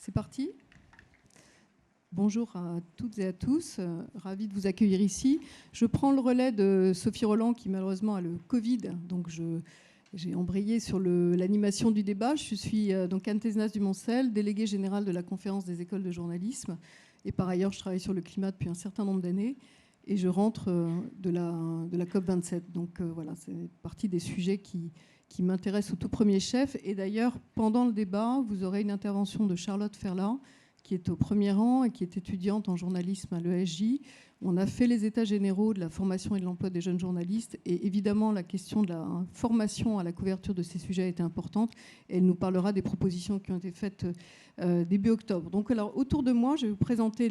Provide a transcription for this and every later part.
C'est parti. Bonjour à toutes et à tous, ravi de vous accueillir ici. Je prends le relais de Sophie Roland qui malheureusement a le Covid, donc j'ai embrayé sur l'animation du débat. Je suis donc Anne Thézenas-Dumoncel, déléguée générale de la conférence des écoles de journalisme. Et par ailleurs, je travaille sur le climat depuis un certain nombre d'années et je rentre de la COP27. Donc voilà, c'est partie des sujets qui m'intéressent au tout premier chef. Et d'ailleurs, pendant le débat, vous aurez une intervention de Charlotte Ferlat, qui est au premier rang et qui est étudiante en journalisme à l'ESJ. On a fait les états généraux de la formation et de l'emploi des jeunes journalistes. Et évidemment, la question de la formation à la couverture de ces sujets a été importante. Et elle nous parlera des propositions qui ont été faites début octobre. Donc, alors, autour de moi, je vais vous présenter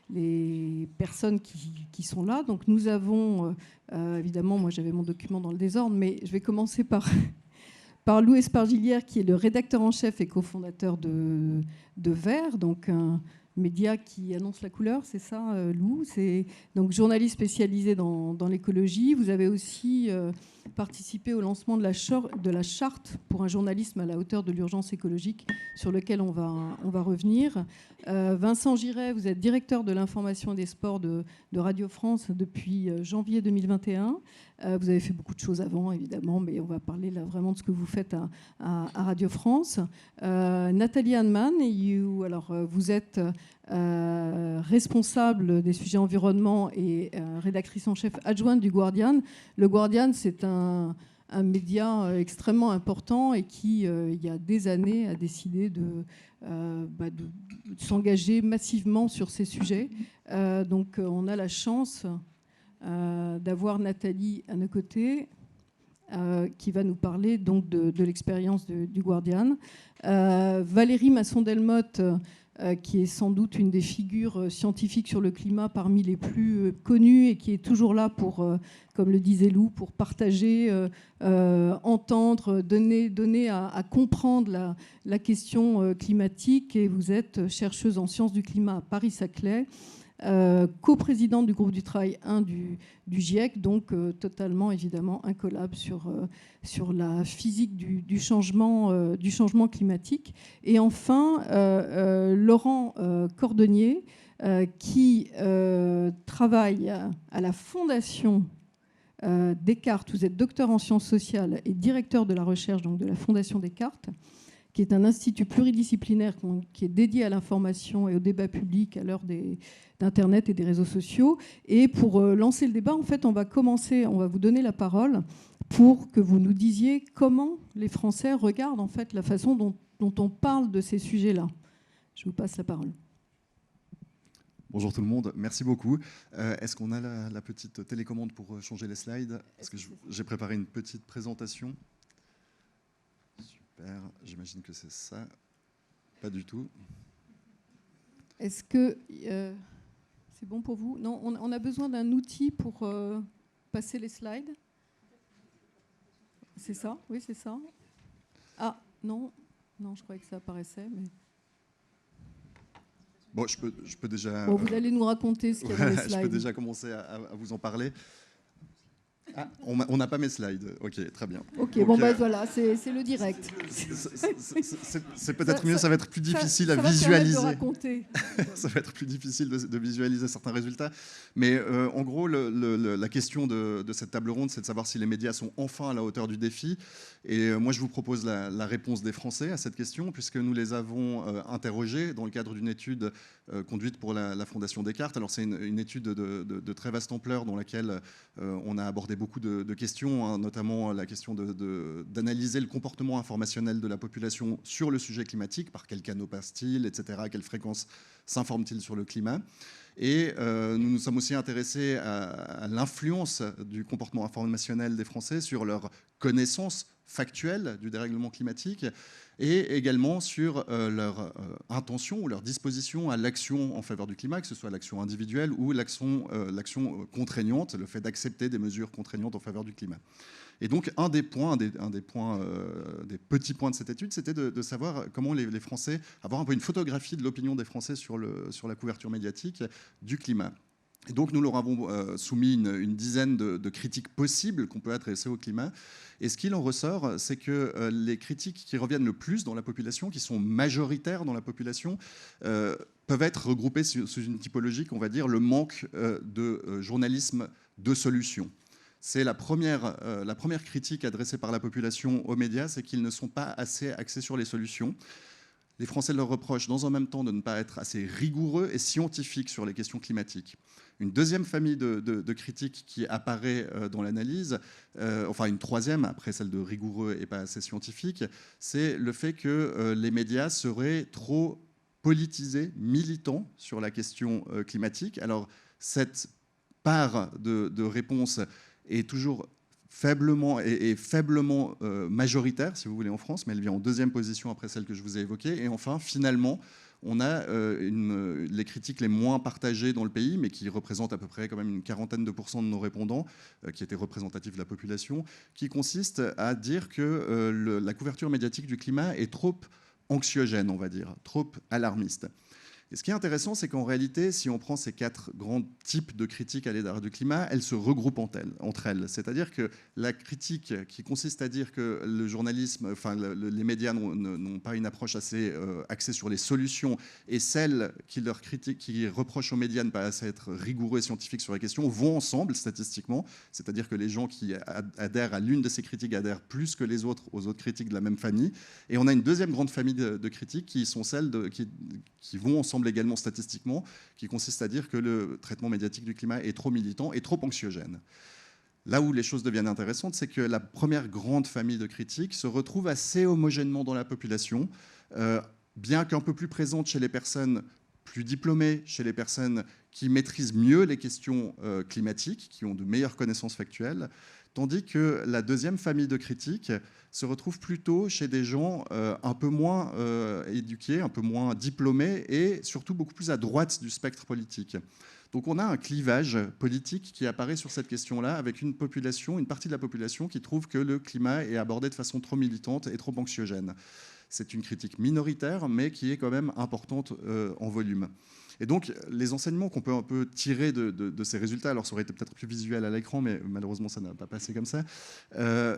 les personnes qui sont là. Donc, nous avons, évidemment, moi j'avais mon document dans le désordre, mais je vais commencer par Lou Espargilière, qui est le rédacteur en chef et cofondateur de Vert, donc un média qui annonce la couleur, c'est ça, Lou? C'est donc journaliste spécialisé dans l'écologie. Vous avez aussi participé au lancement de la charte pour un journalisme à la hauteur de l'urgence écologique, sur lequel on va revenir. Vincent Giret, vous êtes directeur de l'information et des sports de Radio France depuis janvier 2021. Vous avez fait beaucoup de choses avant, évidemment, mais on va parler là vraiment de ce que vous faites à Radio France. Nathalie Hanneman, vous êtes responsable des sujets environnement et rédactrice en chef adjointe du Guardian. Le Guardian, c'est un média extrêmement important et qui, il y a des années, a décidé de s'engager massivement sur ces sujets. Donc, on a la chance d'avoir Nathalie à nos côtés, qui va nous parler donc de l'expérience du Guardian. Valérie Masson-Delmotte, qui est sans doute une des figures scientifiques sur le climat parmi les plus connues et qui est toujours là pour, comme le disait Lou, pour partager, entendre, donner à comprendre la question climatique. Et vous êtes chercheuse en sciences du climat à Paris-Saclay, coprésidente du groupe du travail 1 du GIEC, donc totalement évidemment incollable sur la physique du changement climatique. Et enfin, Laurent Cordonnier, qui travaille à la Fondation Descartes. Vous êtes docteur en sciences sociales et directeur de la recherche donc de la Fondation Descartes, qui est un institut pluridisciplinaire qui est dédié à l'information et au débat public à l'heure d'Internet et des réseaux sociaux. Et pour lancer le débat, en fait, on va vous donner la parole pour que vous nous disiez comment les Français regardent en fait la façon dont on parle de ces sujets-là. Je vous passe la parole. Bonjour tout le monde, merci beaucoup. Est-ce qu'on a la petite télécommande pour changer les slides? Parce que j'ai préparé une petite présentation. Super, j'imagine que c'est ça. Pas du tout. Est-ce que c'est bon pour vous? Non, on a besoin d'un outil pour passer les slides. C'est ça? Oui, c'est ça. Ah, non, je croyais que ça apparaissait. Mais... Bon, je peux déjà... Bon, vous allez nous raconter ce qu'il y a dans les slides. Je peux déjà commencer à vous en parler. Ah, on n'a pas mes slides. Ok, très bien. Ok, donc, bon, voilà, c'est le direct. C'est peut-être mieux, ça va être plus difficile à visualiser. Ça va être plus difficile de visualiser certains résultats. Mais en gros, la question de cette table ronde, c'est de savoir si les médias sont enfin à la hauteur du défi. Et moi, je vous propose la réponse des Français à cette question, puisque nous les avons interrogés dans le cadre d'une étude conduite pour la Fondation Descartes. Alors, c'est une étude de très vaste ampleur dans laquelle on a abordé beaucoup de questions, hein, notamment la question d'analyser le comportement informationnel de la population sur le sujet climatique, par quels canaux passe-t-il, etc., à quelle fréquence s'informe-t-il sur le climat. Et nous nous sommes aussi intéressés à l'influence du comportement informationnel des Français sur leur connaissance factuelle du dérèglement climatique et également sur leur intention ou leur disposition à l'action en faveur du climat, que ce soit l'action individuelle ou l'action contraignante, le fait d'accepter des mesures contraignantes en faveur du climat. Et donc, un des petits points de cette étude, c'était de savoir comment les Français, avoir un peu une photographie de l'opinion des Français sur la couverture médiatique du climat. Et donc nous leur avons soumis une dizaine de critiques possibles qu'on peut adresser au climat. Et ce qu'il en ressort, c'est que les critiques qui reviennent le plus dans la population, qui sont majoritaires dans la population, peuvent être regroupées sous une typologie qu'on va dire le manque de journalisme de solution. C'est la première critique adressée par la population aux médias, c'est qu'ils ne sont pas assez axés sur les solutions. Les Français leur reprochent dans un même temps de ne pas être assez rigoureux et scientifiques sur les questions climatiques. Une deuxième famille de critiques qui apparaît dans l'analyse, enfin une troisième, après celle de rigoureux et pas assez scientifique, c'est le fait que les médias seraient trop politisés, militants sur la question climatique. Alors cette part de réponse est toujours faiblement majoritaire, si vous voulez, en France, mais elle vient en deuxième position après celle que je vous ai évoquée. Et enfin, finalement, on a les critiques les moins partagées dans le pays, mais qui représentent à peu près quand même une quarantaine de % de nos répondants, qui étaient représentatifs de la population, qui consiste à dire que la couverture médiatique du climat est trop anxiogène, on va dire, trop alarmiste. Et ce qui est intéressant, c'est qu'en réalité, si on prend ces 4 grands types de critiques à l'égard du climat, elles se regroupent entre elles. C'est-à-dire que la critique qui consiste à dire que le journalisme, enfin les médias n'ont pas une approche assez axée sur les solutions, et celle qui reprochent aux médias de ne pas assez être rigoureux et scientifiques sur la question, vont ensemble statistiquement. C'est-à-dire que les gens qui adhèrent à l'une de ces critiques adhèrent plus que les autres aux autres critiques de la même famille. Et on a une deuxième grande famille de critiques qui sont celles qui vont ensemble également statistiquement, qui consiste à dire que le traitement médiatique du climat est trop militant et trop anxiogène. Là où les choses deviennent intéressantes, c'est que la première grande famille de critiques se retrouve assez homogènement dans la population, bien qu'un peu plus présente chez les personnes plus diplômées, chez les personnes qui maîtrisent mieux les questions climatiques, qui ont de meilleures connaissances factuelles, tandis que la deuxième famille de critiques se retrouve plutôt chez des gens un peu moins éduqués, un peu moins diplômés et surtout beaucoup plus à droite du spectre politique. Donc on a un clivage politique qui apparaît sur cette question-là avec une partie de la population qui trouve que le climat est abordé de façon trop militante et trop anxiogène. C'est une critique minoritaire, mais qui est quand même importante en volume. Et donc, les enseignements qu'on peut un peu tirer de ces résultats, alors ça aurait été peut-être plus visuel à l'écran, mais malheureusement, ça n'a pas passé comme ça.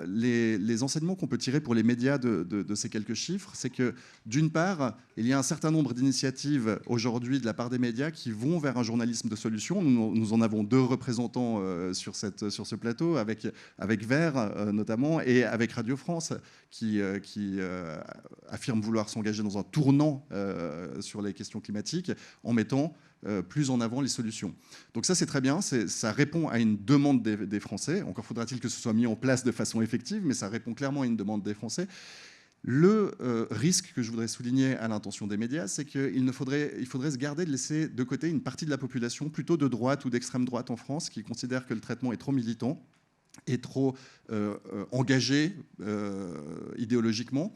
Les enseignements qu'on peut tirer pour les médias de ces quelques chiffres, c'est que, d'une part, il y a un certain nombre d'initiatives aujourd'hui de la part des médias qui vont vers un journalisme de solution. Nous en avons 2 représentants sur ce plateau, avec Vert notamment, et avec Radio France, qui affirme vouloir s'engager dans un tournant sur les questions climatiques en mettant plus en avant les solutions. Donc ça, c'est très bien, ça répond à une demande des Français. Encore faudra-t-il que ce soit mis en place de façon effective, mais ça répond clairement à une demande des Français. Le risque que je voudrais souligner à l'intention des médias, c'est qu'il faudrait se garder de laisser de côté une partie de la population, plutôt de droite ou d'extrême droite en France, qui considère que le traitement est trop militant et trop engagé idéologiquement.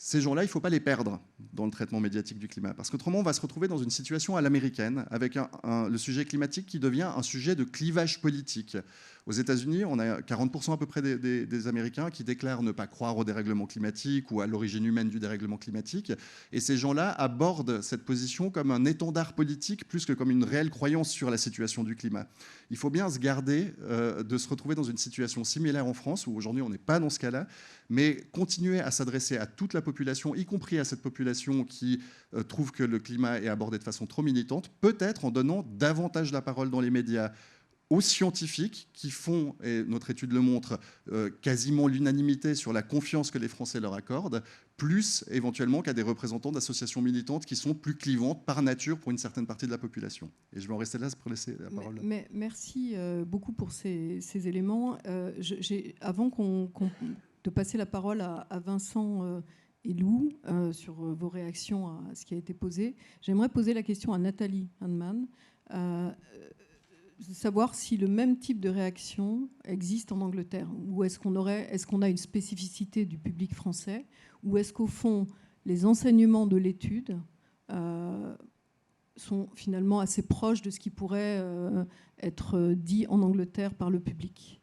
Ces gens-là, il ne faut pas les perdre dans le traitement médiatique du climat, parce qu'autrement, on va se retrouver dans une situation à l'américaine, avec le sujet climatique qui devient un sujet de clivage politique. Aux États-Unis, on a 40% à peu près des Américains qui déclarent ne pas croire au dérèglement climatique ou à l'origine humaine du dérèglement climatique. Et ces gens-là abordent cette position comme un étendard politique plus que comme une réelle croyance sur la situation du climat. Il faut bien se garder de se retrouver dans une situation similaire en France, où aujourd'hui on n'est pas dans ce cas-là, mais continuer à s'adresser à toute la population, y compris à cette population qui trouve que le climat est abordé de façon trop militante, peut-être en donnant davantage la parole dans les médias aux scientifiques qui font, et notre étude le montre, quasiment l'unanimité sur la confiance que les Français leur accordent, plus éventuellement qu'à des représentants d'associations militantes qui sont plus clivantes par nature pour une certaine partie de la population. Et je vais en rester là pour laisser la parole. Merci beaucoup pour ces éléments. Avant de passer la parole à Vincent et Lou sur vos réactions à ce qui a été posé, j'aimerais poser la question à Nathalie Heinemann. Savoir si le même type de réaction existe en Angleterre, ou est-ce qu'on a une spécificité du public français, ou est-ce qu'au fond les enseignements de l'étude sont finalement assez proches de ce qui pourrait être dit en Angleterre par le public.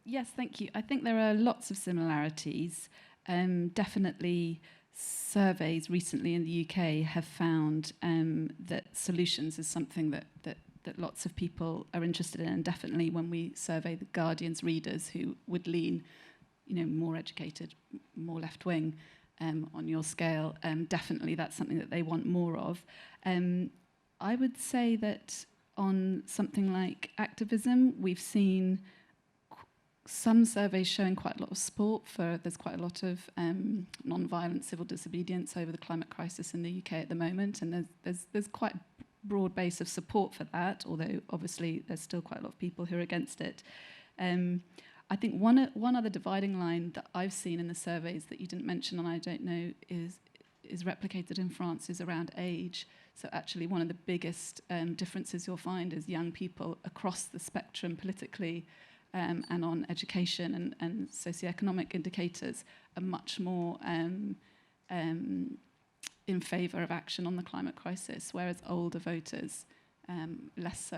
Yes, thank you. I think there are lots of similarities. Definitely surveys recently in the UK have found that solutions is something that lots of people are interested in, and definitely when we survey the Guardian's readers who would lean, more educated, more left-wing on your scale, definitely that's something that they want more of. I would say that on something like activism, we've seen some surveys showing quite a lot of support for, there's quite a lot of non-violent civil disobedience over the climate crisis in the UK at the moment, and there's quite a broad base of support for that, although obviously there's still quite a lot of people who are against it. I think one other dividing line that I've seen in the surveys that you didn't mention, and I don't know is replicated in France, is around age. So actually one of the biggest differences you'll find is young people across the spectrum politically and on education and socioeconomic indicators are much more in favour of action on the climate crisis, whereas older voters less so.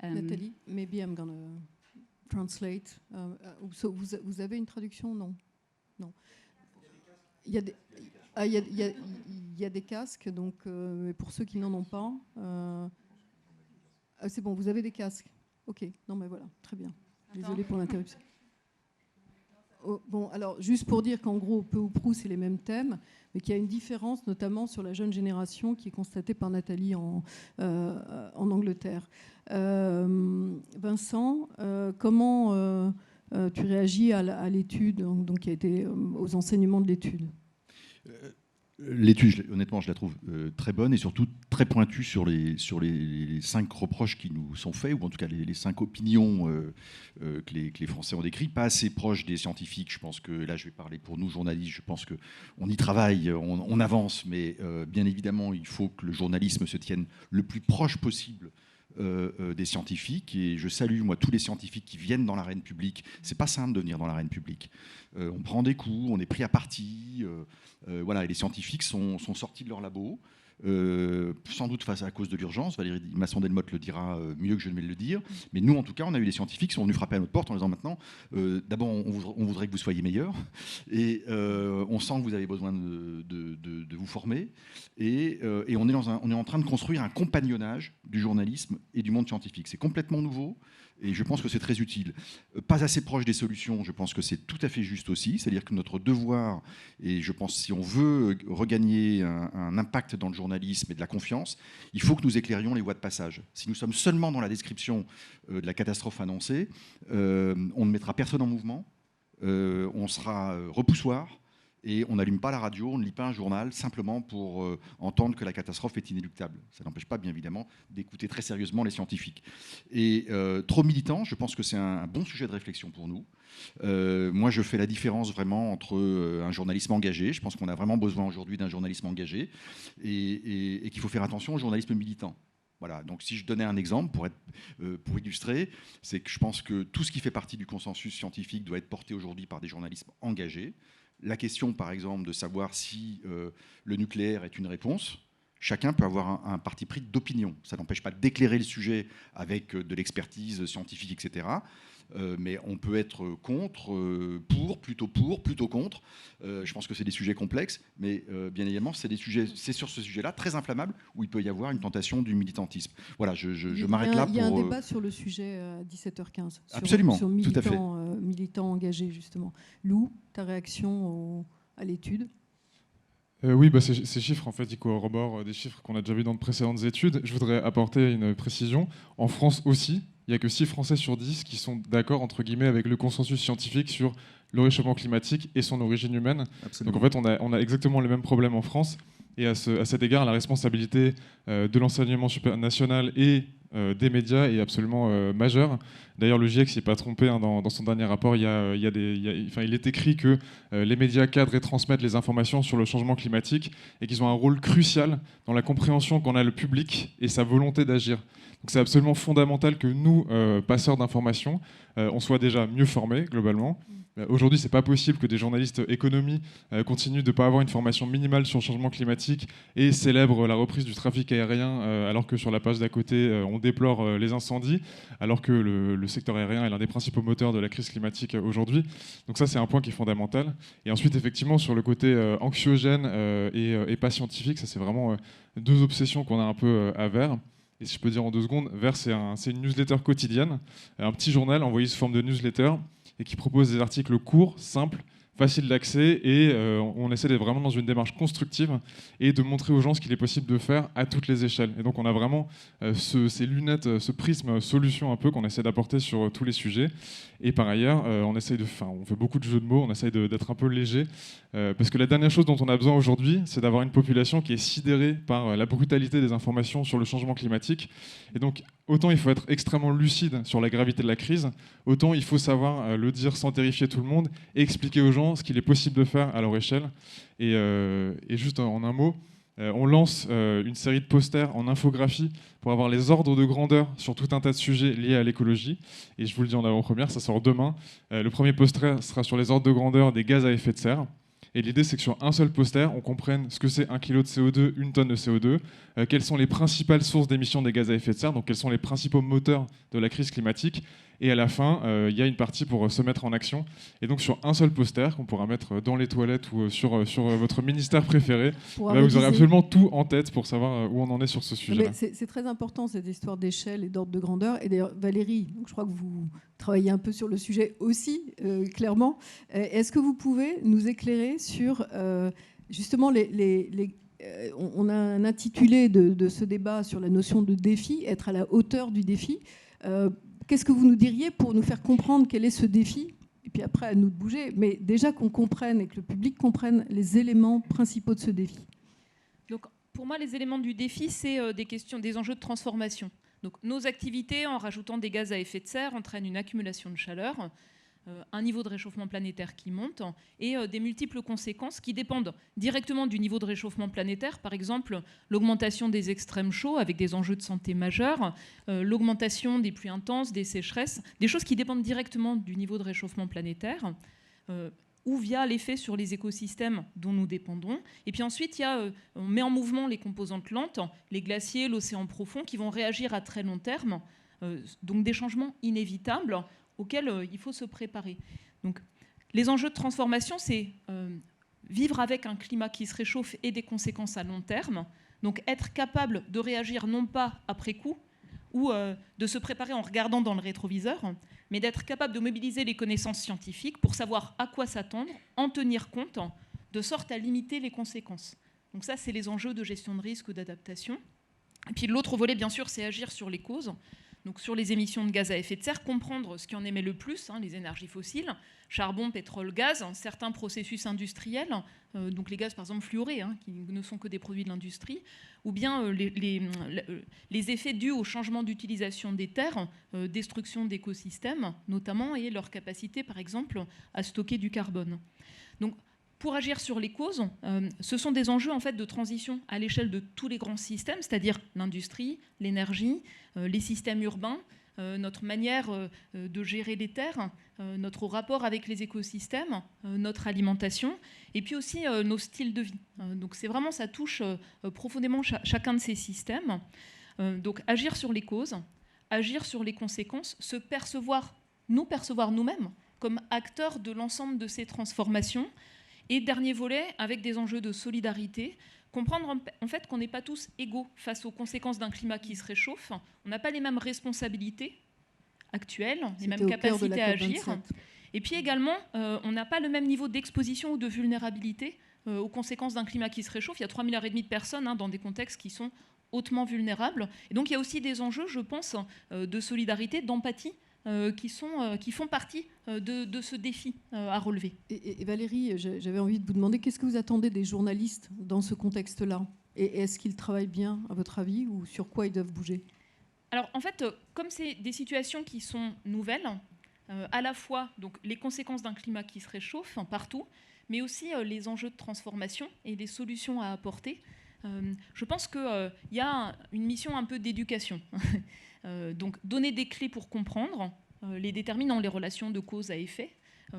Nathalie, maybe I'm going to translate. So vous avez une traduction? Non. Non. Il y a des casques, donc pour ceux qui n'en ont pas. C'est bon, vous avez des casques. Ok, non mais voilà, très bien. Désolée pour l'interruption. Oh, bon, alors juste pour dire qu'en gros, peu ou prou, c'est les mêmes thèmes, mais qu'il y a une différence, notamment sur la jeune génération, qui est constatée par Nathalie en Angleterre. Vincent, comment tu réagis à l'étude, donc qui a été aux enseignements de l'étude? L'étude, honnêtement, je la trouve très bonne et surtout très pointue sur les 5 reproches qui nous sont faits, ou en tout cas les 5 opinions que les Français ont décrites, pas assez proches des scientifiques. Je pense que, là je vais parler pour nous journalistes, je pense qu'on y travaille, on avance, mais bien évidemment il faut que le journalisme se tienne le plus proche possible des scientifiques, et je salue moi tous les scientifiques qui viennent dans l'arène publique. C'est pas simple de venir dans l'arène publique. On prend des coups, on est pris à partie, voilà, et les scientifiques sont sortis de leur labo, sans doute face à cause de l'urgence. Valérie Masson-Delmotte le dira mieux que je ne vais le dire, mais nous en tout cas on a eu des scientifiques qui sont venus frapper à notre porte en disant maintenant d'abord on voudrait que vous soyez meilleurs, et on sent que vous avez besoin de vous former, et on est en train de construire un compagnonnage du journalisme et du monde scientifique. C'est complètement nouveau et je pense que c'est très utile. Pas assez proche des solutions, je pense que c'est tout à fait juste aussi. C'est-à-dire que notre devoir, et je pense si on veut regagner un impact dans le journalisme et de la confiance, il faut que nous éclairions les voies de passage. Si nous sommes seulement dans la description de la catastrophe annoncée, on ne mettra personne en mouvement, on sera repoussoir, et on n'allume pas la radio, on ne lit pas un journal, simplement pour entendre que la catastrophe est inéluctable. Ça n'empêche pas, bien évidemment, d'écouter très sérieusement les scientifiques. Et trop militant, je pense que c'est un bon sujet de réflexion pour nous. Moi, je fais la différence vraiment entre un journalisme engagé. Je pense qu'on a vraiment besoin aujourd'hui d'un journalisme engagé, et qu'il faut faire attention au journalisme militant. Voilà, donc si je donnais un exemple pour illustrer, c'est que je pense que tout ce qui fait partie du consensus scientifique doit être porté aujourd'hui par des journalistes engagés. La question, par exemple, de savoir si le nucléaire est une réponse, chacun peut avoir un parti pris d'opinion. Ça n'empêche pas d'éclairer le sujet avec de l'expertise scientifique, etc. Mais on peut être contre, plutôt contre. Je pense que c'est des sujets complexes, mais bien évidemment, c'est sur ce sujet-là, très inflammable, où il peut y avoir une tentation du militantisme. Voilà, je m'arrête là. Il y a un débat sur le sujet à 17h15. Absolument, sur tout à fait. Militants engagés, justement. Lou, ta réaction à l'étude? Oui, ces chiffres, en fait, ils corroborent des chiffres qu'on a déjà vus dans de précédentes études. Je voudrais apporter une précision. En France aussi, il n'y a que 6 Français sur 10 qui sont d'accord, entre guillemets, avec le consensus scientifique sur le réchauffement climatique et son origine humaine. Absolument. Donc en fait, on a exactement les mêmes problèmes en France. Et à cet égard, la responsabilité de l'enseignement national et des médias est absolument majeure. D'ailleurs, le GIEC s'y est pas trompé, hein, dans son dernier rapport. Il est écrit que les médias cadrent et transmettent les informations sur le changement climatique et qu'ils ont un rôle crucial dans la compréhension qu'en a le public et sa volonté d'agir. Donc c'est absolument fondamental que nous, passeurs d'informations, on soit déjà mieux formés globalement. Aujourd'hui, ce n'est pas possible que des journalistes économie continuent de ne pas avoir une formation minimale sur le changement climatique et célèbrent la reprise du trafic aérien, alors que sur la page d'à côté, on déplore les incendies, alors que le le secteur aérien est l'un des principaux moteurs de la crise climatique aujourd'hui. Donc ça, c'est un point qui est fondamental. Et ensuite, effectivement, sur le côté anxiogène et pas scientifique, ça, c'est vraiment deux obsessions qu'on a un peu à Vert. Et si je peux dire en 2 secondes, Vert, c'est une newsletter quotidienne, un petit journal envoyé sous forme de newsletter et qui propose des articles courts, simples, facile d'accès, et on essaie d'être vraiment dans une démarche constructive et de montrer aux gens ce qu'il est possible de faire à toutes les échelles. Et donc on a vraiment ces lunettes, ce prisme solution un peu qu'on essaie d'apporter sur tous les sujets. Et par ailleurs, on fait beaucoup de jeux de mots, on essaie d'être un peu léger, parce que la dernière chose dont on a besoin aujourd'hui, c'est d'avoir une population qui est sidérée par la brutalité des informations sur le changement climatique. Et donc autant il faut être extrêmement lucide sur la gravité de la crise, autant il faut savoir le dire sans terrifier tout le monde et expliquer aux gens ce qu'il est possible de faire à leur échelle. Et juste en un mot, on lance une série de posters en infographie pour avoir les ordres de grandeur sur tout un tas de sujets liés à l'écologie. Et je vous le dis en avant-première, ça sort demain. Le premier poster sera sur les ordres de grandeur des gaz à effet de serre. Et l'idée, c'est que sur un seul poster, on comprenne ce que c'est 1 kg de CO2, 1 tonne de CO2, quelles sont les principales sources d'émissions des gaz à effet de serre, donc quels sont les principaux moteurs de la crise climatique. Et à la fin, il y a une partie pour se mettre en action. Et donc sur un seul poster qu'on pourra mettre dans les toilettes ou sur votre ministère préféré, là, vous aurez absolument tout en tête pour savoir où on en est sur ce sujet-là. C'est très important, cette histoire d'échelle et d'ordre de grandeur. Et d'ailleurs, Valérie, donc je crois que vous travaillez un peu sur le sujet aussi, clairement. Est-ce que vous pouvez nous éclairer sur justement on a un intitulé de ce débat sur la notion de défi, être à la hauteur du défi. Qu'est-ce que vous nous diriez pour nous faire comprendre quel est ce défi ? Et puis après, à nous de bouger. Mais déjà qu'on comprenne et que le public comprenne les éléments principaux de ce défi. Donc, pour moi, les éléments du défi, c'est des enjeux de transformation. Donc, nos activités, en rajoutant des gaz à effet de serre, entraînent une accumulation de chaleur, un niveau de réchauffement planétaire qui monte et des multiples conséquences qui dépendent directement du niveau de réchauffement planétaire. Par exemple, l'augmentation des extrêmes chauds avec des enjeux de santé majeurs, l'augmentation des pluies intenses, des sécheresses, des choses qui dépendent directement du niveau de réchauffement planétaire ou via l'effet sur les écosystèmes dont nous dépendons. Et puis ensuite, on met en mouvement les composantes lentes, les glaciers, l'océan profond, qui vont réagir à très long terme, donc des changements inévitables auxquels il faut se préparer. Donc, les enjeux de transformation, c'est vivre avec un climat qui se réchauffe et des conséquences à long terme. Donc, être capable de réagir non pas après coup ou de se préparer en regardant dans le rétroviseur, mais d'être capable de mobiliser les connaissances scientifiques pour savoir à quoi s'attendre, en tenir compte, de sorte à limiter les conséquences. Donc ça, c'est les enjeux de gestion de risque ou d'adaptation. Et puis l'autre volet, bien sûr, c'est agir sur les causes. Donc sur les émissions de gaz à effet de serre, comprendre ce qui en émet le plus, les énergies fossiles, charbon, pétrole, gaz, certains processus industriels, donc les gaz par exemple fluorés, qui ne sont que des produits de l'industrie, ou bien les effets dus au changement d'utilisation des terres, destruction d'écosystèmes notamment, et leur capacité par exemple à stocker du carbone. Donc pour agir sur les causes, ce sont des enjeux en fait de transition à l'échelle de tous les grands systèmes, c'est-à-dire l'industrie, l'énergie, les systèmes urbains, notre manière de gérer les terres, notre rapport avec les écosystèmes, notre alimentation, et puis aussi nos styles de vie. Donc c'est vraiment, ça touche profondément chacun de ces systèmes. Donc agir sur les causes, agir sur les conséquences, se percevoir nous-mêmes comme acteurs de l'ensemble de ces transformations. Et dernier volet, avec des enjeux de solidarité, comprendre en fait qu'on n'est pas tous égaux face aux conséquences d'un climat qui se réchauffe. On n'a pas les mêmes responsabilités actuelles, les mêmes capacités à agir. Et puis également, on n'a pas le même niveau d'exposition ou de vulnérabilité aux conséquences d'un climat qui se réchauffe. Il y a 3,5 milliards de personnes dans des contextes qui sont hautement vulnérables. Et donc il y a aussi des enjeux, je pense, de solidarité, d'empathie, qui font partie de ce défi à relever. Et Valérie, j'avais envie de vous demander, qu'est-ce que vous attendez des journalistes dans ce contexte-là ? Et est-ce qu'ils travaillent bien, à votre avis, ou sur quoi ils doivent bouger ? Alors, en fait, comme c'est des situations qui sont nouvelles, à la fois donc, les conséquences d'un climat qui se réchauffe partout, mais aussi les enjeux de transformation et les solutions à apporter, je pense qu'il y a une mission un peu d'éducation. Donc donner des clés pour comprendre les déterminants, les relations de cause à effet,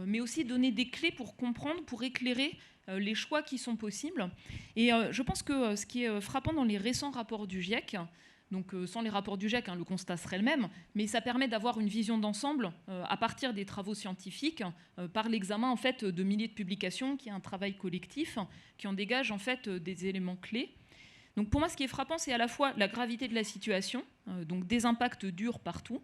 mais aussi donner des clés pour comprendre, pour éclairer les choix qui sont possibles. Et je pense que ce qui est frappant dans les récents rapports du GIEC, Donc sans les rapports du GIEC, le constat serait le même, mais ça permet d'avoir une vision d'ensemble à partir des travaux scientifiques, par l'examen en fait de milliers de publications, qui est un travail collectif, qui en dégage en fait des éléments clés. Donc pour moi, ce qui est frappant, c'est à la fois la gravité de la situation, donc des impacts durs partout,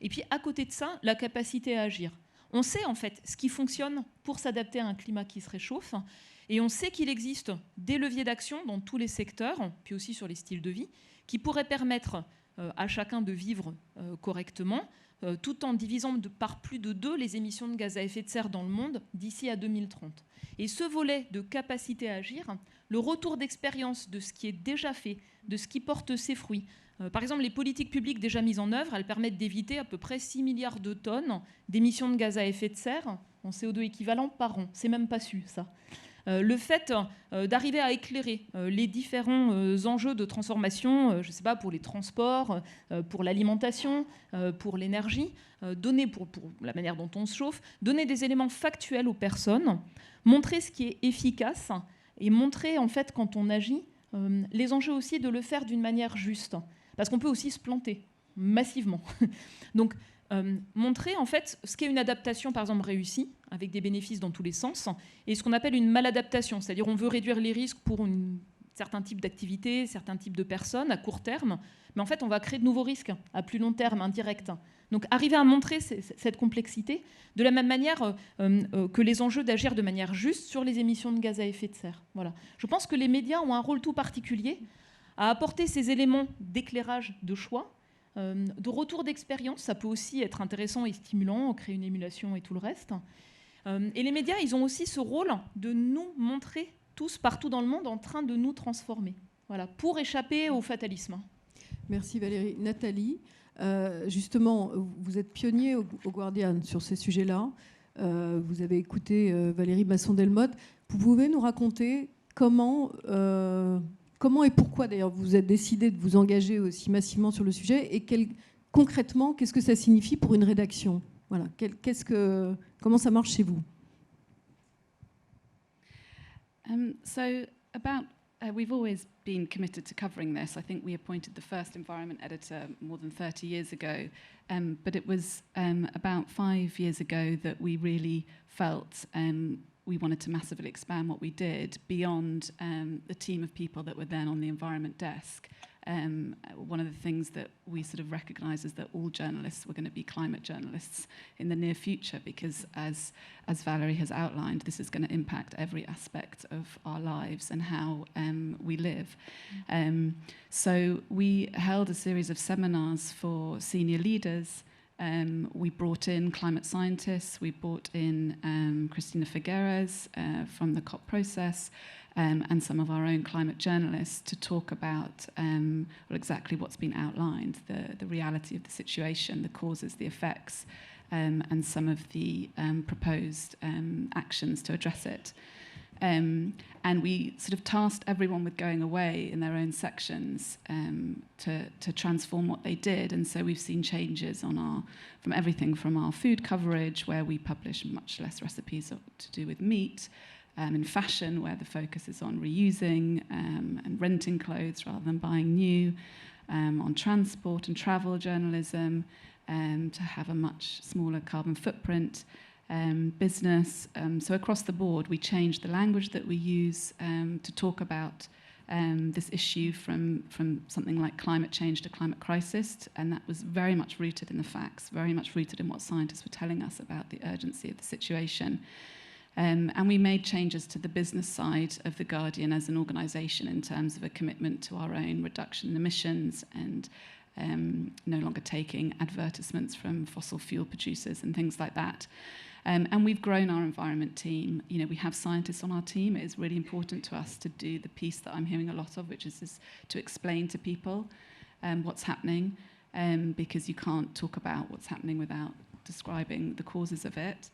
et puis à côté de ça, la capacité à agir. On sait en fait ce qui fonctionne pour s'adapter à un climat qui se réchauffe, et on sait qu'il existe des leviers d'action dans tous les secteurs, puis aussi sur les styles de vie, qui pourraient permettre à chacun de vivre correctement, tout en divisant par plus de 2 les émissions de gaz à effet de serre dans le monde d'ici à 2030. Et ce volet de capacité à agir, le retour d'expérience de ce qui est déjà fait, de ce qui porte ses fruits. Par exemple, les politiques publiques déjà mises en œuvre, elles permettent d'éviter à peu près 6 milliards de tonnes d'émissions de gaz à effet de serre en CO2 équivalent par an. C'est même pas su, ça. Le fait d'arriver à éclairer les différents enjeux de transformation, je ne sais pas, pour les transports, pour l'alimentation, pour l'énergie, donner pour la manière dont on se chauffe, donner des éléments factuels aux personnes, montrer ce qui est efficace et montrer en fait quand on agit les enjeux aussi de le faire d'une manière juste, parce qu'on peut aussi se planter massivement. Donc montrer en fait ce qu'est une adaptation par exemple réussie, avec des bénéfices dans tous les sens, et ce qu'on appelle une maladaptation, c'est-à-dire on veut réduire les risques pour certains types d'activités, certains types de personnes à court terme, mais en fait on va créer de nouveaux risques à plus long terme, indirects. Donc arriver à montrer cette complexité de la même manière que les enjeux d'agir de manière juste sur les émissions de gaz à effet de serre. Voilà. Je pense que les médias ont un rôle tout particulier à apporter ces éléments d'éclairage de choix, de retour d'expérience. Ça peut aussi être intéressant et stimulant, créer une émulation et tout le reste. Et les médias, ils ont aussi ce rôle de nous montrer tous partout dans le monde en train de nous transformer, voilà, pour échapper au fatalisme. Merci Valérie. Nathalie, justement, vous êtes pionnier au Guardian sur ces sujets-là. Vous avez écouté Valérie Masson-Delmotte. Vous pouvez nous raconter comment et pourquoi d'ailleurs vous êtes décidé de vous engager aussi massivement sur le sujet, et concrètement, qu'est-ce que ça signifie pour une rédaction? Voilà. Comment ça marche chez vous? We've always been committed to covering this. I think we appointed the first environment editor more than 30 years ago, but it was about 5 years ago that we really felt we wanted to massively expand what we did beyond the team of people that were then on the environment desk. One of the things that we sort of recognised is that all journalists were going to be climate journalists in the near future, because as Valerie has outlined, this is going to impact every aspect of our lives and how we live. So we held a series of seminars for senior leaders. We brought in climate scientists, we brought in Cristina Figueres from the COP process, and some of our own climate journalists to talk about exactly what's been outlined, the reality of the situation, the causes, the effects, and some of the proposed actions to address it. And we sort of tasked everyone with going away in their own sections to transform what they did. And so we've seen changes from everything from our food coverage, where we publish much less recipes to do with meat, in fashion, where the focus is on reusing and renting clothes rather than buying new, on transport and travel journalism, to have a much smaller carbon footprint. Business. So across the board, we changed the language that we use to talk about this issue from something like climate change to climate crisis, and that was very much rooted in the facts, very much rooted in what scientists were telling us about the urgency of the situation. And we made changes to the business side of The Guardian as an organisation in terms of a commitment to our own reduction in emissions and no longer taking advertisements from fossil fuel producers and things like that. And we've grown our environment team. You know, we have scientists on our team. It is really important to us to do the piece that I'm hearing a lot of, which is to explain to people what's happening, because you can't talk about what's happening without describing the causes of it.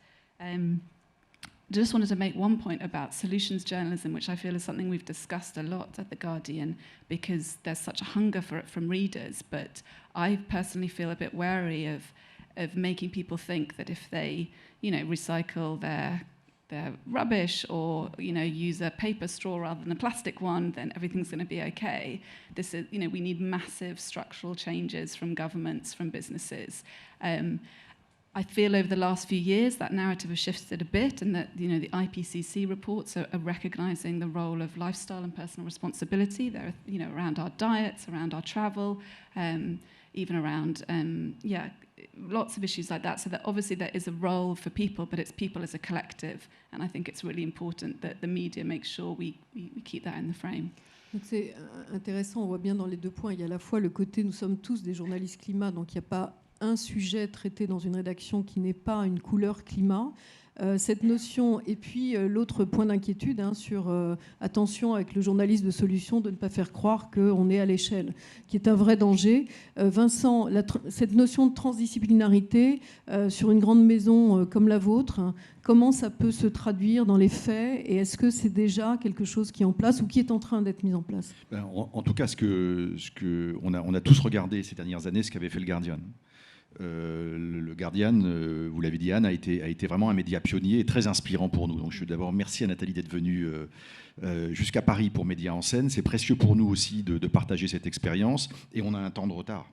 Just wanted to make one point about solutions journalism, which I feel is something we've discussed a lot at The Guardian, because there's such a hunger for it from readers. But I personally feel a bit wary of making people think that if they, you know, recycle their they're rubbish, or use a paper straw rather than a plastic one, then everything's going to be okay. This is, we need massive structural changes from governments, from businesses. I feel over the last few years that narrative has shifted a bit, and that the IPCC reports are recognising the role of lifestyle and personal responsibility. They're around our diets, around our travel, even around lots of issues like that. So that obviously there is a role for people, but it's people as a collective, and I think it's really important that the media make sure we keep that in the frame. Donc c'est intéressant, on voit bien dans les deux points, il y a à la fois le côté, nous sommes tous des journalistes climat, donc il n'y a pas un sujet traité dans une rédaction qui n'est pas une couleur climat. Cette notion, et puis l'autre point d'inquiétude sur attention avec le journaliste de solution, de ne pas faire croire qu'on est à l'échelle, qui est un vrai danger. Vincent, cette notion de transdisciplinarité sur une grande maison comme la vôtre, comment ça peut se traduire dans les faits, et est-ce que c'est déjà quelque chose qui est en place ou qui est en train d'être mis en place? En tout cas, on a tous regardé ces dernières années ce qu'avait fait le Guardian. Le Guardian, vous l'avez dit Anne, a été vraiment un média pionnier et très inspirant pour nous. Donc je veux d'abord remercier à Nathalie d'être venue jusqu'à Paris pour Média en scène. C'est précieux pour nous aussi de partager cette expérience, et on a un temps de retard,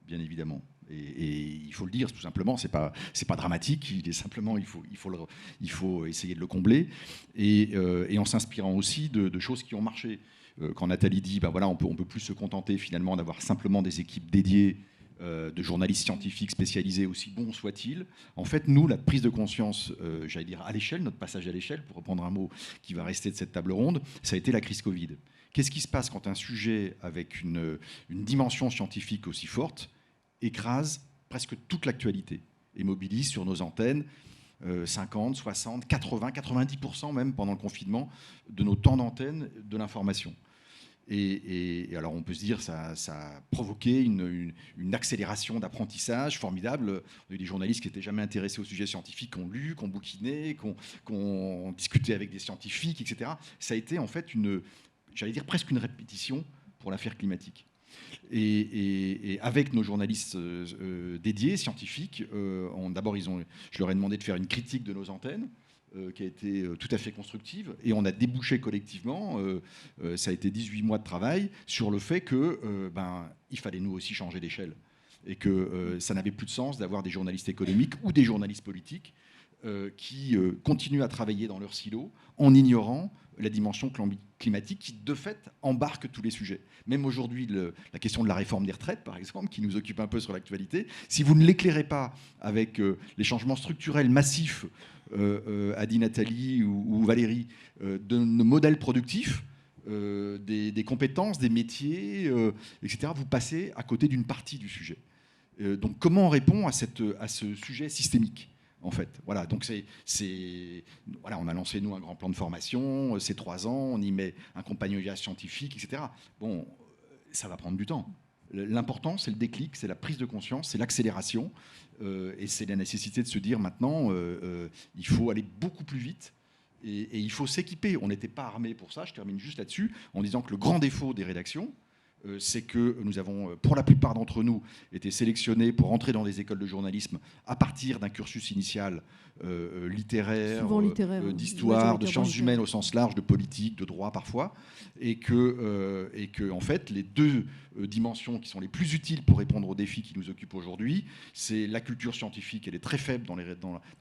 bien évidemment. Et il faut le dire tout simplement, c'est pas dramatique. Il est simplement, il faut essayer de le combler, et en s'inspirant aussi de choses qui ont marché. Quand Nathalie dit, on peut plus se contenter finalement d'avoir simplement des équipes dédiées de journalistes scientifiques spécialisés, aussi bons soient-ils. En fait, nous, la prise de conscience, j'allais dire à l'échelle, notre passage à l'échelle, pour reprendre un mot qui va rester de cette table ronde, ça a été la crise Covid. Qu'est-ce qui se passe quand un sujet avec une dimension scientifique aussi forte écrase presque toute l'actualité et mobilise sur nos antennes 50, 60, 80, 90% même pendant le confinement de nos temps d'antenne de l'information. Et alors on peut se dire ça a provoqué une accélération d'apprentissage formidable. On a eu des journalistes qui n'étaient jamais intéressés au sujet scientifique, qui ont lu, qui ont bouquiné, qui ont discuté avec des scientifiques, etc. Ça a été en fait j'allais dire presque une répétition pour l'affaire climatique. Et avec nos journalistes dédiés, scientifiques, je leur ai demandé de faire une critique de nos antennes, qui a été tout à fait constructive, et on a débouché collectivement, ça a été 18 mois de travail, sur le fait qu'il fallait nous aussi changer d'échelle, et que ça n'avait plus de sens d'avoir des journalistes économiques ou des journalistes politiques qui continuent à travailler dans leur silo en ignorant la dimension climatique qui, de fait, embarque tous les sujets. Même aujourd'hui, la question de la réforme des retraites, par exemple, qui nous occupe un peu sur l'actualité, si vous ne l'éclairez pas avec les changements structurels massifs, a dit Nathalie ou Valérie, de nos modèles productifs, des compétences, des métiers, etc., vous passez à côté d'une partie du sujet. Donc comment on répond à ce sujet systémique ? En fait, voilà. Donc on a lancé nous un grand plan de formation, ces 3 ans, on y met un compagnonnage scientifique, etc. Bon, ça va prendre du temps. L'important, c'est le déclic, c'est la prise de conscience, c'est l'accélération, et c'est la nécessité de se dire maintenant, il faut aller beaucoup plus vite, et il faut s'équiper. On n'était pas armés pour ça. Je termine juste là-dessus en disant que le grand défaut des rédactions, c'est que nous avons, pour la plupart d'entre nous, été sélectionnés pour entrer dans des écoles de journalisme à partir d'un cursus initial littéraire, d'histoire, de sciences humaines au sens large, de politique, de droit parfois, et que en fait, les 2 dimensions qui sont les plus utiles pour répondre aux défis qui nous occupent aujourd'hui, c'est la culture scientifique, elle est très faible dans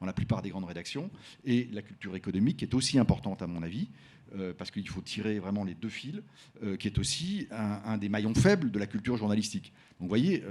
la plupart des grandes rédactions, et la culture économique, qui est aussi importante à mon avis, parce qu'il faut tirer vraiment les 2 fils, qui est aussi un des maillons faibles de la culture journalistique. Donc vous voyez,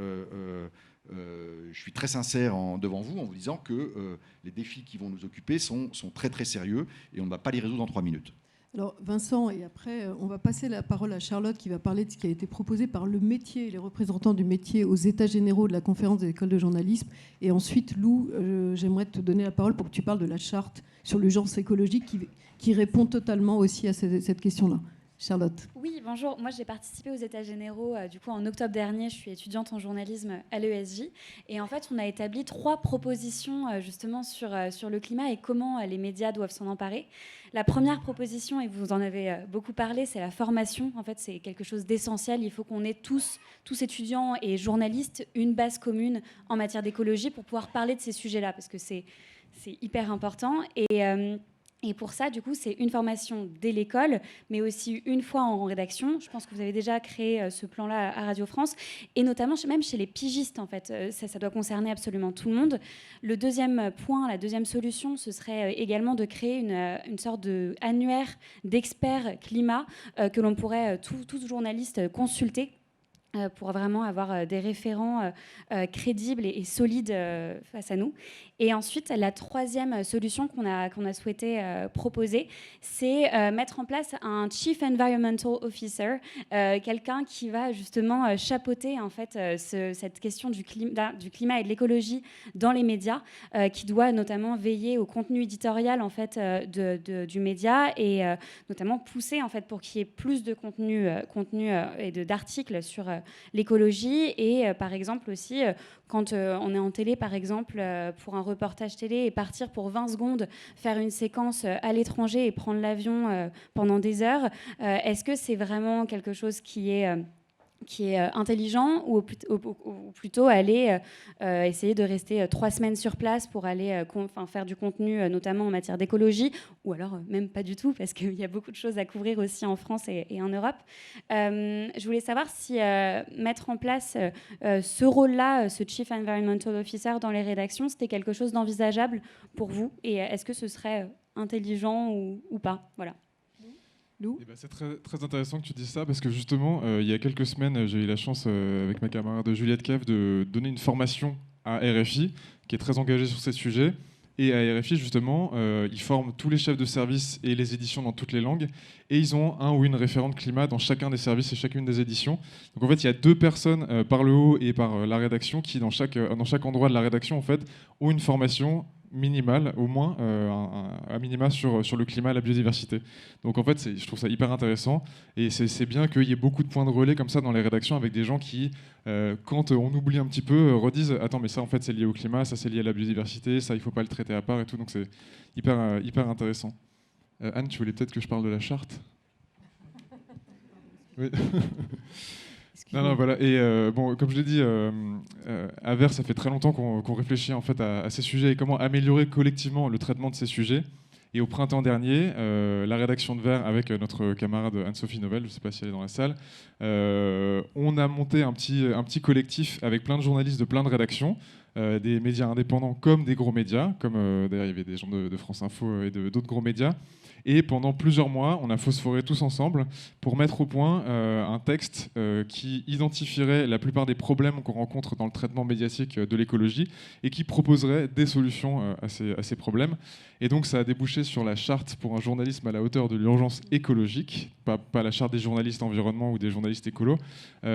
je suis très sincère devant vous en vous disant que les défis qui vont nous occuper sont très très sérieux, et on ne va pas les résoudre en 3 minutes. Alors Vincent, et après on va passer la parole à Charlotte qui va parler de ce qui a été proposé par le métier, les représentants du métier aux États généraux de la conférence des écoles de journalisme. Et ensuite, Lou, j'aimerais te donner la parole pour que tu parles de la charte sur l'urgence écologique qui répond totalement aussi à cette question-là. Charlotte. Oui, bonjour. Moi, j'ai participé aux États généraux du coup, en octobre dernier. Je suis étudiante en journalisme à l'ESJ. Et en fait, on a établi 3 propositions justement sur le climat et comment les médias doivent s'en emparer. La première proposition, et vous en avez beaucoup parlé, c'est la formation. En fait, c'est quelque chose d'essentiel. Il faut qu'on ait tous étudiants et journalistes, une base commune en matière d'écologie pour pouvoir parler de ces sujets-là, parce que c'est hyper important. Et pour ça, du coup, c'est une formation dès l'école, mais aussi une fois en rédaction. Je pense que vous avez déjà créé ce plan-là à Radio France, et notamment même chez les pigistes, en fait. Ça doit concerner absolument tout le monde. Le deuxième point, la deuxième solution, ce serait également de créer une sorte d'annuaire d'experts climat que l'on pourrait, tous journalistes, consulter pour vraiment avoir des référents crédibles et solides face à nous. Et ensuite, la troisième solution qu'on a souhaité proposer, c'est mettre en place un Chief Environmental Officer, quelqu'un qui va justement chapeauter en fait, cette question du climat et de l'écologie dans les médias, qui doit notamment veiller au contenu éditorial en fait, du média et notamment pousser en fait, pour qu'il y ait plus de contenu et d'articles sur l'écologie. Et par exemple aussi, quand on est en télé, par exemple, pour un reportage télé, et partir pour 20 secondes, faire une séquence à l'étranger et prendre l'avion pendant des heures, est-ce que c'est vraiment quelque chose qui est intelligent, ou plutôt aller essayer de rester 3 semaines sur place pour aller faire du contenu, notamment en matière d'écologie, ou alors même pas du tout, parce qu'il y a beaucoup de choses à couvrir aussi en France et en Europe. Je voulais savoir si mettre en place ce rôle-là, ce Chief Environmental Officer dans les rédactions, c'était quelque chose d'envisageable pour vous, et est-ce que ce serait intelligent ou pas? Voilà. C'est très intéressant que tu dises ça, parce que justement, il y a quelques semaines, j'ai eu la chance, avec ma camarade Juliette Kev, de donner une formation à RFI, qui est très engagée sur ces sujets. Et à RFI, justement, ils forment tous les chefs de service et les éditions dans toutes les langues. Et ils ont un ou une référente climat dans chacun des services et chacune des éditions. Donc en fait, il y a 2 personnes par le haut et par la rédaction qui, dans chaque endroit de la rédaction, en fait, ont une formation minimale, au moins, un minima sur le climat et la biodiversité. Donc en fait, je trouve ça hyper intéressant, et c'est bien qu'il y ait beaucoup de points de relais comme ça dans les rédactions, avec des gens qui, quand on oublie un petit peu, redisent « Attends, mais ça en fait c'est lié au climat, ça c'est lié à la biodiversité, ça il ne faut pas le traiter à part et tout », donc c'est hyper intéressant. Anne, tu voulais peut-être que je parle de la charte? Oui. Non, voilà. Et bon, comme je l'ai dit, à Vert, ça fait très longtemps qu'on réfléchit en fait à ces sujets et comment améliorer collectivement le traitement de ces sujets. Et au printemps dernier, la rédaction de Vert, avec notre camarade Anne-Sophie Novelle, je ne sais pas si elle est dans la salle, on a monté un petit collectif avec plein de journalistes de plein de rédactions, des médias indépendants comme des gros médias, comme d'ailleurs il y avait des gens de France Info et d'autres gros médias. Et pendant plusieurs mois, on a phosphoré tous ensemble pour mettre au point un texte qui identifierait la plupart des problèmes qu'on rencontre dans le traitement médiatique de l'écologie et qui proposerait des solutions à ces problèmes. Et donc ça a débouché sur la charte pour un journalisme à la hauteur de l'urgence écologique, pas la charte des journalistes environnement ou des journalistes écolos, qui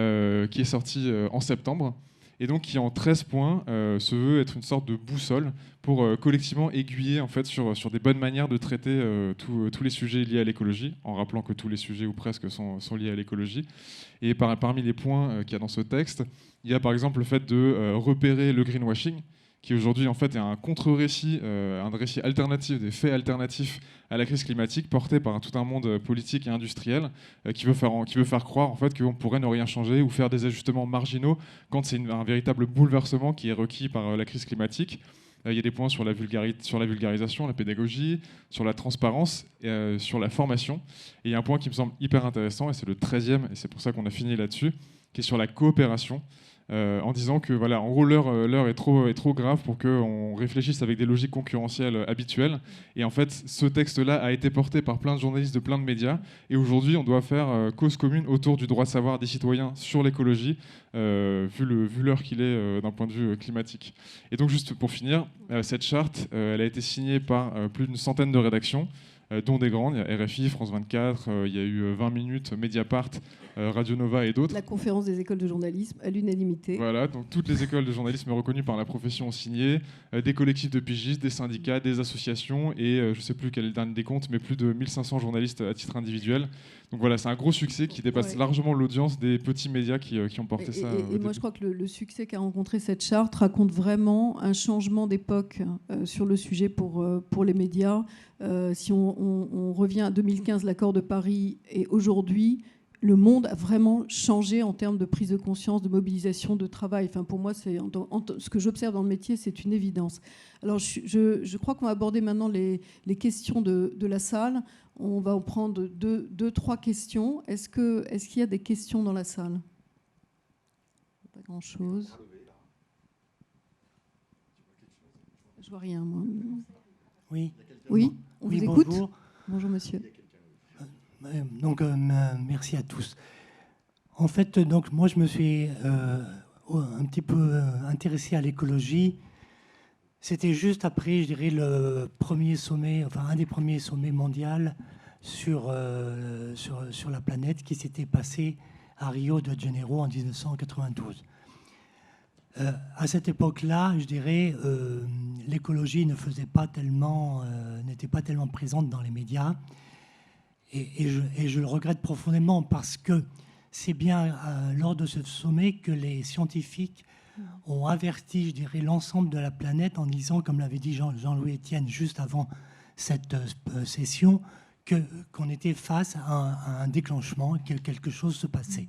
est sortie en septembre. Et donc qui en 13 points se veut être une sorte de boussole pour collectivement aiguiller en fait, sur des bonnes manières de traiter tous les sujets liés à l'écologie, en rappelant que tous les sujets ou presque sont liés à l'écologie. Et parmi les points qu'il y a dans ce texte, il y a par exemple le fait de repérer le greenwashing, qui aujourd'hui en fait est un contre-récit, un récit alternatif, des faits alternatifs à la crise climatique, porté par tout un monde politique et industriel qui veut faire croire en fait qu'on pourrait ne rien changer ou faire des ajustements marginaux quand c'est un véritable bouleversement qui est requis par la crise climatique. Il y a des points sur la vulgarisation, la pédagogie, sur la transparence, sur la formation. Et il y a un point qui me semble hyper intéressant, et c'est le 13e, et c'est pour ça qu'on a fini là-dessus, qui est sur la coopération. En disant que voilà, en gros l'heure est trop grave pour qu'on réfléchisse avec des logiques concurrentielles habituelles. Et en fait, ce texte-là a été porté par plein de journalistes de plein de médias. Et aujourd'hui, on doit faire cause commune autour du droit de savoir des citoyens sur l'écologie, vu l'heure qu'il est d'un point de vue climatique. Et donc, juste pour finir, cette charte, elle a été signée par plus d'une centaine de rédactions, dont des grandes. Il y a RFI, France 24, il y a eu 20 minutes, Mediapart, Radio Nova et d'autres. La conférence des écoles de journalisme à l'unanimité. Voilà, donc toutes les écoles de journalisme reconnues par la profession ont signé, des collectifs de pigistes, des syndicats, des associations, et je ne sais plus quel est le dernier des comptes, mais plus de 1500 journalistes à titre individuel. Donc voilà, c'est un gros succès qui dépasse largement l'audience des petits médias qui ont porté ça. Et moi, je crois que le succès qu'a rencontré cette charte raconte vraiment un changement d'époque sur le sujet pour les médias. Si on revient à 2015, l'accord de Paris, et aujourd'hui, le monde a vraiment changé en termes de prise de conscience, de mobilisation, de travail. Enfin, pour moi, ce que j'observe dans le métier, c'est une évidence. Alors, je crois qu'on va aborder maintenant les questions de la salle. On va en prendre deux, trois questions. Est-ce qu'il y a des questions dans la salle ? Pas grand-chose. Je vois rien, moi. Oui. Oui, on vous écoute. Bonjour. Bonjour, monsieur. Donc, merci à tous. En fait, donc, moi, je me suis un petit peu intéressé à l'écologie. C'était juste après, je dirais, le premier sommet, enfin, un des premiers sommets mondiaux sur la planète qui s'était passé à Rio de Janeiro en 1992. À cette époque-là, je dirais, l'écologie n'était pas tellement présente dans les médias. Et je le regrette profondément parce que c'est bien lors de ce sommet que les scientifiques ont averti, je dirais, l'ensemble de la planète en disant, comme l'avait dit Jean-Louis Etienne juste avant cette session, qu'on était face à un déclenchement, que quelque chose se passait.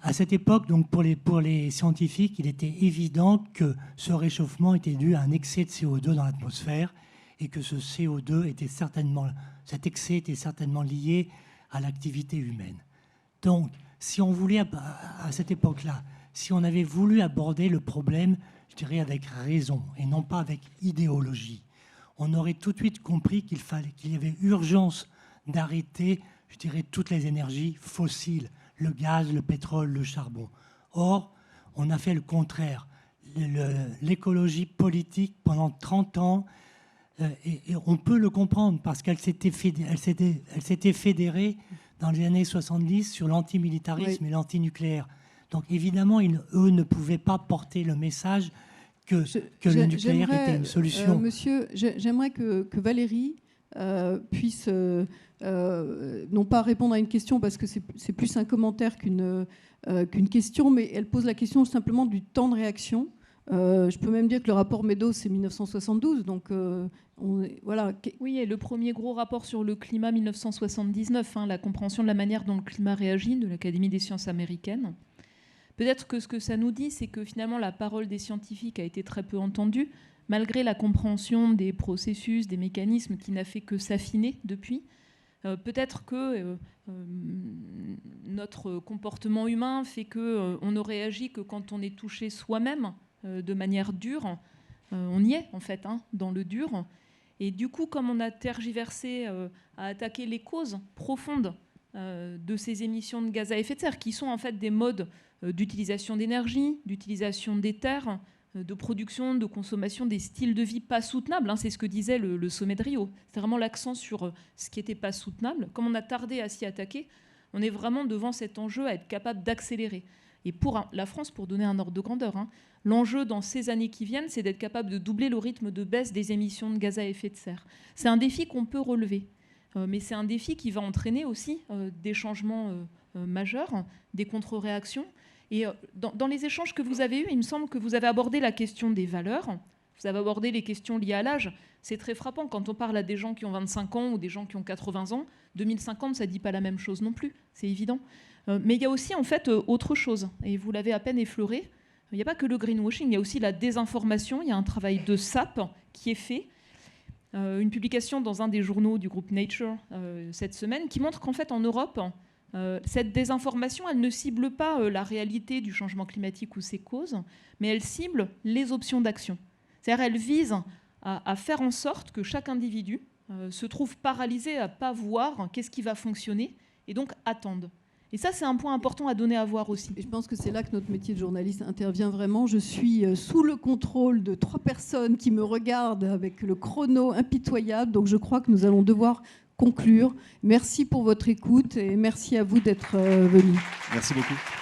À cette époque, donc pour les scientifiques, il était évident que ce réchauffement était dû à un excès de CO2 dans l'atmosphère et que ce CO2 cet excès était certainement lié à l'activité humaine. Donc, si on voulait, à cette époque-là, si on avait voulu aborder le problème, je dirais avec raison et non pas avec idéologie, on aurait tout de suite compris qu'il y avait urgence d'arrêter, je dirais, toutes les énergies fossiles, le gaz, le pétrole, le charbon. Or, on a fait le contraire. L'écologie politique, pendant 30 ans, et on peut le comprendre, parce qu'elle s'était fédérée dans les années 70 sur l'antimilitarisme et l'antinucléaire. Donc, évidemment, eux ne pouvaient pas porter le message que le nucléaire était une solution. Monsieur, j'aimerais que Valérie puisse non pas répondre à une question, parce que c'est plus un commentaire qu'une question, mais elle pose la question simplement du temps de réaction. Je peux même dire que le rapport Meadows, c'est 1972, donc voilà. Oui, et le premier gros rapport sur le climat, 1979, la compréhension de la manière dont le climat réagit, de l'Académie des sciences américaines. Peut-être que ce que ça nous dit, c'est que finalement la parole des scientifiques a été très peu entendue, malgré la compréhension des processus, des mécanismes qui n'a fait que s'affiner depuis. Peut-être que notre comportement humain fait qu'on ne réagit que quand on est touché soi-même de manière dure. On y est, en fait, dans le dur. Et du coup, comme on a tergiversé à attaquer les causes profondes de ces émissions de gaz à effet de serre, qui sont en fait des modes d'utilisation d'énergie, d'utilisation des terres, de production, de consommation, des styles de vie pas soutenables. C'est ce que disait le sommet de Rio. C'est vraiment l'accent sur ce qui n'était pas soutenable. Comme on a tardé à s'y attaquer, on est vraiment devant cet enjeu à être capable d'accélérer. Et pour la France, pour donner un ordre de grandeur, l'enjeu dans ces années qui viennent, c'est d'être capable de doubler le rythme de baisse des émissions de gaz à effet de serre. C'est un défi qu'on peut relever, mais c'est un défi qui va entraîner aussi des changements majeurs, des contre-réactions. Et dans les échanges que vous avez eus, il me semble que vous avez abordé la question des valeurs, vous avez abordé les questions liées à l'âge. C'est très frappant quand on parle à des gens qui ont 25 ans ou des gens qui ont 80 ans. 2050, ça ne dit pas la même chose non plus, c'est évident. Mais il y a aussi en fait autre chose, et vous l'avez à peine effleuré. Il n'y a pas que le greenwashing, il y a aussi la désinformation. Il y a un travail de sape qui est fait. Une publication dans un des journaux du groupe Nature cette semaine qui montre qu'en fait en Europe, cette désinformation, elle ne cible pas la réalité du changement climatique ou ses causes, mais elle cible les options d'action. C'est-à-dire elle vise à faire en sorte que chaque individu se trouve paralysé à ne pas voir qu'est-ce qui va fonctionner et donc attende. Et ça, c'est un point important à donner à voir aussi. Et je pense que c'est là que notre métier de journaliste intervient vraiment. Je suis sous le contrôle de 3 personnes qui me regardent avec le chrono impitoyable. Donc je crois que nous allons devoir conclure. Merci pour votre écoute et merci à vous d'être venus. Merci beaucoup.